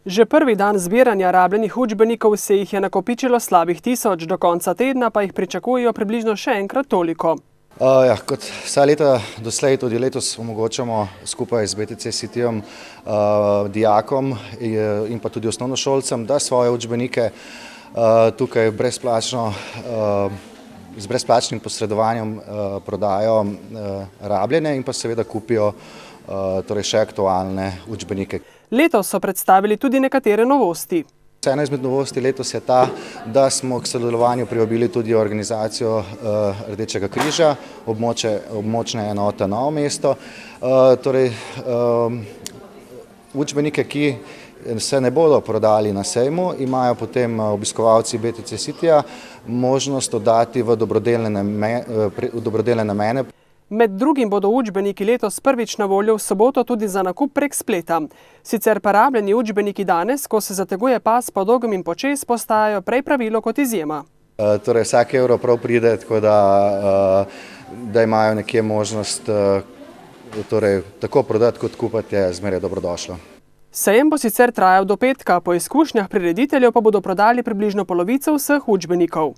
Že prvi dan zbiranja rabljenih učbenikov se jih je nakopičilo slabih 1000, do konca tedna pa jih pričakujejo približno še enkrat toliko. Kot vsa leta doslej tudi letos omogočamo skupaj z BTC Cityjem dijakom in pa tudi osnovnošolcem, da svoje učbenike tukaj z brezplačnim posredovanjem prodajo rabljene in pa seveda kupijo še aktualne učbenike. Letos so predstavili tudi nekatere novosti. Ena izmed novosti letos je ta, da smo k sodelovanju privabili tudi organizacijo Rdečega križa, območne enote Novo mesto. Učbenike, ki se ne bodo prodali na sejmu, imajo potem obiskovalci BTC Cityja možnost oddati v dobrodelne namene. Med drugim bodo učbeniki letos prvič na voljo v soboto tudi za nakup prek spleta. Sicer pa rabljeni učbeniki danes, ko se zateguje pas po dolgem in počez, postajajo prej pravilo kot izjema. Vsak evro prav pride, tako da imajo nekje možnost tako prodati kot kupiti, je zmeraj dobrodošlo. Sejem bo sicer trajal do petka, po izkušnjah prirediteljev pa bodo prodali približno polovico vseh učbenikov.